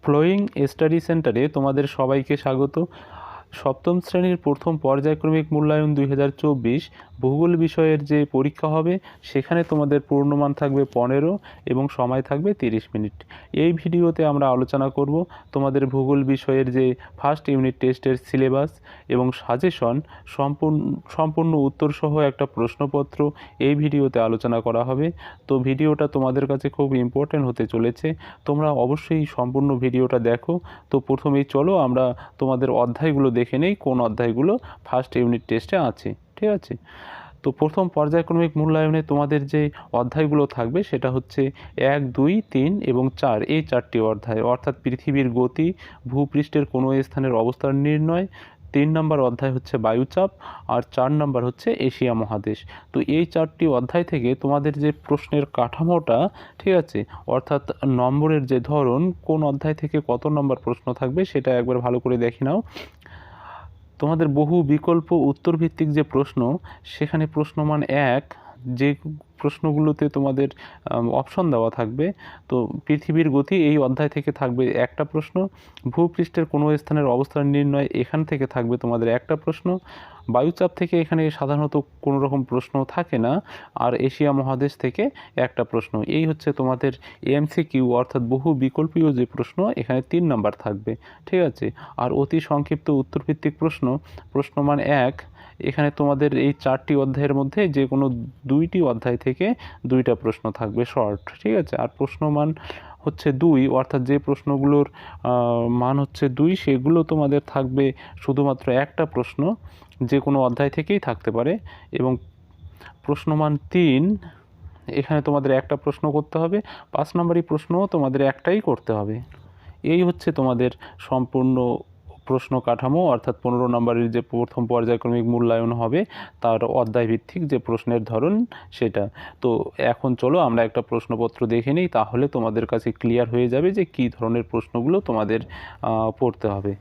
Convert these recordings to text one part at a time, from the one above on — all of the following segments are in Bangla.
ফ্লোয়িং স্টাডি সেন্টারে তোমাদের সবাইকে স্বাগত। সপ্তম শ্রেণীর প্রথম পর্যায়ক্রমিক মূল্যায়ন 2024 ভূগোল বিষয়ের যে পরীক্ষা হবে সেখানে তোমাদের পূর্ণমান থাকবে 15 এবং সময় থাকবে 30 মিনিট। এই ভিডিওতে আমরা আলোচনা করব তোমাদের ভূগোল বিষয়ের যে ফার্স্ট ইউনিট টেস্টের সিলেবাস এবং সাজেশন সম্পূর্ণ উত্তরসহ একটা প্রশ্নপত্র এই ভিডিওতে আলোচনা করা হবে। তো ভিডিওটা তোমাদের কাছে খুব ইম্পর্ট্যান্ট হতে চলেছে, তোমরা অবশ্যই সম্পূর্ণ ভিডিওটা দেখো। তো প্রথমেই চলো আমরা তোমাদের অধ্যায়গুলো দেখে নেই, কোন অধ্যায়গুলো ফার্স্ট ইউনিট টেস্টে আছে। ঠিক আছে, তো প্রথম পর্যায়ক্রমিক মূল্যায়নে তোমাদের যে অধ্যায়গুলো থাকবে সেটা হচ্ছে 1, 2, 3 এবং 4, এই 4টি অধ্যায়, অর্থাৎ পৃথিবীর গতি, ভূপৃষ্ঠের কোনো স্থানের অবস্থান নির্ণয়। 3 নম্বর অধ্যায় হচ্ছে বায়ুচাপ, আর 4 নম্বর হচ্ছে এশিয়া মহাদেশ। তো এই 4টি অধ্যায় থেকে তোমাদের যে প্রশ্নের কাঠামোটা, ঠিক আছে, অর্থাৎ নম্বরের যে ধরন, কোন অধ্যায় থেকে কত নম্বর প্রশ্ন থাকবে সেটা একবার ভালো করে দেখে নাও। তোমাদের বহু বিকল্প উত্তর ভিত্তিক যে প্রশ্ন, সেখানে প্রশ্নমান 1 যে প্রশ্নগুলোতে তোমাদের অপশন দেওয়া থাকবে। তো পৃথিবীর গতি এই অধ্যায় থেকে থাকবে একটা প্রশ্ন, ভূপৃষ্ঠের কোনো স্থানের অবস্থান নির্ণয় এখান থেকে থাকবে তোমাদের একটা প্রশ্ন, বায়ুচাপ থেকে এখানে সাধারণত কোনো রকম প্রশ্ন থাকে না, আর এশিয়া মহাদেশ থেকে একটা প্রশ্ন। এই হচ্ছে তোমাদের এমসিকিউ অর্থাৎ বহু বিকল্পীয় যে প্রশ্ন, এখানে 3 নাম্বার থাকবে। ঠিক আছে, আর অতি সংক্ষিপ্ত উত্তরভিত্তিক প্রশ্নমান 1, এখানে তোমাদের এই 4টি অধ্যায়ের মধ্যে যে কোনো 2টি অধ্যায় থেকে 2টা প্রশ্ন থাকবে শর্ট। ঠিক আছে, আর প্রশ্নমান হচ্ছে 2, অর্থাৎ যে প্রশ্নগুলোর মান হচ্ছে 2 সেগুলো তোমাদের থাকবে শুধুমাত্র একটা প্রশ্ন, যে কোনো অধ্যায় থেকেই থাকতে পারে। এবং প্রশ্নমান 3, এখানে তোমাদের একটা প্রশ্ন করতে হবে, 5 নম্বরই প্রশ্নও তোমাদের একটাই করতে হবে। এই হচ্ছে তোমাদের সম্পূর্ণ প্রশ্ন কাঠামো, অর্থাৎ 15 নম্বরের যে প্রথম পর্যায়ক্রমিক মূল্যায়ন হবে তার অধ্যায়ভিত্তিক যে প্রশ্নের ধরন সেটা। তো এখন চলো আমরা একটা প্রশ্নপত্র দেখে নিই, তাহলে তোমাদের কাছে ক্লিয়ার হয়ে যাবে যে কী ধরনের প্রশ্নগুলো তোমাদের পড়তে হবে।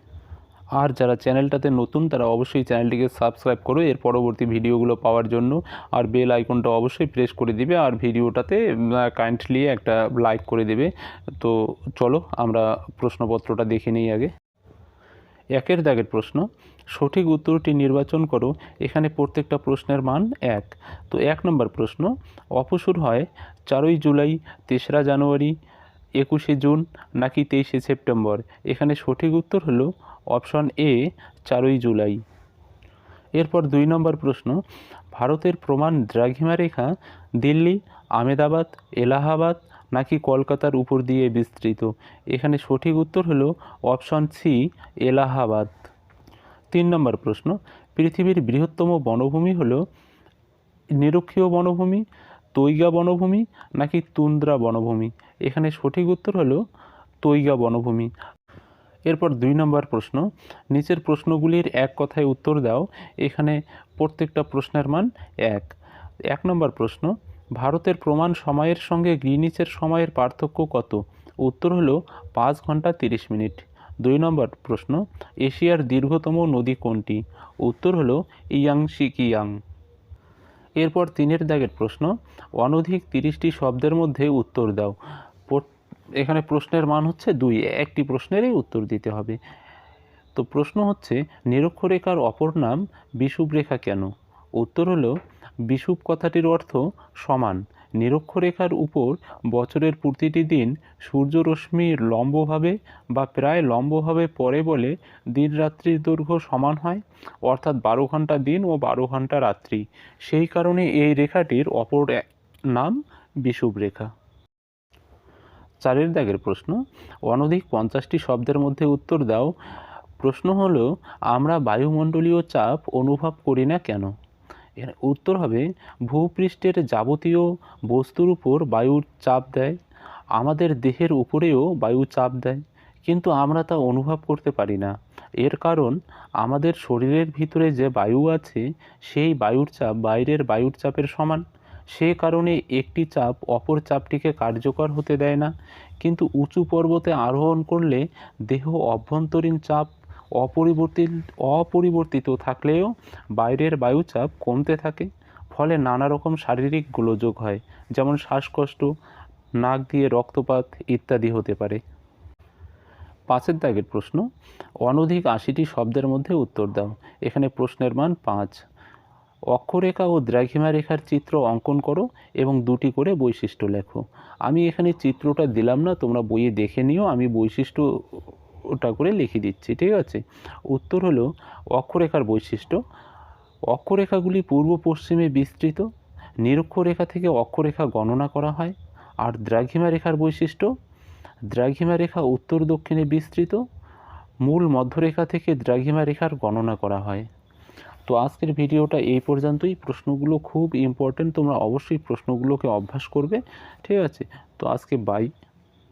আর যারা চ্যানেলটাতে নতুন তারা অবশ্যই চ্যানেলটিকে সাবস্ক্রাইব করো এর পরবর্তী ভিডিওগুলো পাওয়ার জন্য, আর বেল আইকনটা অবশ্যই প্রেস করে দিবে, আর ভিডিওটাতে কাইন্ডলি একটা লাইক করে দেবে। তো চলো আমরা প্রশ্নপত্রটা দেখে নিই আগে। 1 দাগের প্রশ্ন, সঠিক উত্তরটি নির্বাচন করো। এখানে প্রত্যেকটা প্রশ্নের মান 1। তো 1 নম্বর প্রশ্ন, অপসূর হয় 4ই জুলাই, 3রা জানুয়ারি, 21শে জুন নাকি 23শে সেপ্টেম্বর? এখানে সঠিক উত্তর হলো অপশন এ, 4ই জুলাই। এরপর 2 নম্বর প্রশ্ন, ভারতের প্রমাণ দ্রাঘিমা রেখা দিল্লি, আমেদাবাদ, এলাহাবাদ নাকি কলকাতার উপর দিয়ে বিস্তৃত? এখানে সঠিক উত্তর হলো অপশন সি, এলাহাবাদ। 3 নম্বর প্রশ্ন, পৃথিবীর বৃহত্তম বনভূমি হলো নিরক্ষীয় বনভূমি, তৈগা বনভূমি নাকি তুন্দ্রা বনভূমি? এখানে সঠিক উত্তর হলো তৈগা বনভূমি। এরপর 2 নম্বর প্রশ্ন, নিচের প্রশ্নগুলির এক কথায় উত্তর দাও। এখানে প্রত্যেকটা প্রশ্নের মান 1। 1 নম্বর প্রশ্ন, ভারতের প্রমাণ সময়ের সঙ্গে গ্রিনিচের সময়ের পার্থক্য কত? উত্তর হলো 5 ঘন্টা 30 মিনিট। 2 নম্বর প্রশ্ন, এশিয়ার দীর্ঘতম নদী কোনটি? উত্তর হলো ইয়াংশিকিয়াং। এরপর 3 দাগের প্রশ্ন, অনধিক 30টি শব্দের মধ্যে উত্তর দাও। এখানে প্রশ্নের মান হচ্ছে 2, একটি প্রশ্নেরই উত্তর দিতে হবে। তো প্রশ্ন হচ্ছে, নিরক্ষরেখার অপর নাম বিষুবরেখা কেন? উত্তর হলো বিষুব কথাটির অর্থ সমান। নিরক্ষরেখার উপর বছরের প্রতিটি দিন সূর্যরশ্মি লম্বভাবে বা প্রায় লম্বভাবে পড়ে বলে দিন রাত্রির দৈর্ঘ্য সমান হয়, অর্থাৎ 12 ঘন্টা দিন ও 12 ঘন্টা রাত্রি। সেই কারণে এই রেখাটির অপর নাম বিষুবরেখা। 4 দাগের প্রশ্ন, অনধিক 50টি শব্দের মধ্যে উত্তর দাও। প্রশ্ন হলো, আমরা বায়ুমণ্ডলীয় চাপ অনুভব করি না কেন? এর উত্তর হবে, ভূপৃষ্ঠের যাবতীয় বস্তুর উপর বায়ুর চাপ দেয়, আমাদের দেহের উপরেও বায়ু চাপ দেয়, কিন্তু আমরা তা অনুভব করতে পারি না। এর কারণ আমাদের শরীরের ভিতরে যে বায়ু আছে সেই বায়ুর চাপ বাইরের বায়ুর চাপের সমান। সে কারণে একটি চাপ অপর চাপটিকে কার্যকর হতে দেয় না। কিন্তু উঁচু পর্বতে আরোহণ করলে দেহ অভ্যন্তরীণ চাপ অপরিবর্তিত থাকলেও বাইরের বায়ুচাপ কমতে থাকে, ফলে নানা রকম শারীরিক গোলযোগ হয়, যেমন শ্বাসকষ্ট, নাক দিয়ে রক্তপাত ইত্যাদি হতে পারে। 5 দাগের প্রশ্ন, অনধিক 80টি শব্দের মধ্যে উত্তর দাও। এখানে প্রশ্নের মান 5। অক্ষরেখা ও দ্রাঘিমা রেখার চিত্র অঙ্কন করো এবং 2টি করে বৈশিষ্ট্য লেখো। আমি এখানে চিত্রটা দিলাম না, তোমরা বইয়ে দেখে নিও, আমি বৈশিষ্ট্য ওটা করে লিখে দিচ্ছি, ঠিক আছে। উত্তর হলো অক্ষরেখার বৈশিষ্ট্য, অক্ষরেখাগুলি পূর্ব পশ্চিমে বিস্তৃত, নিরক্ষরেখা থেকে অক্ষরেখা গণনা করা হয়। আর দ্রাঘিমা রেখার বৈশিষ্ট্য, দ্রাঘিমা রেখা উত্তর দক্ষিণে বিস্তৃত, মূল মধ্যরেখা থেকে দ্রাঘিমা রেখার গণনা করা হয়। তো আজকের ভিডিওটা এই পর্যন্তই। প্রশ্নগুলো খুব ইম্পর্টেন্ট, তোমরা অবশ্যই প্রশ্নগুলোকে অভ্যাস করবে, ঠিক আছে। তো আজকে বাই।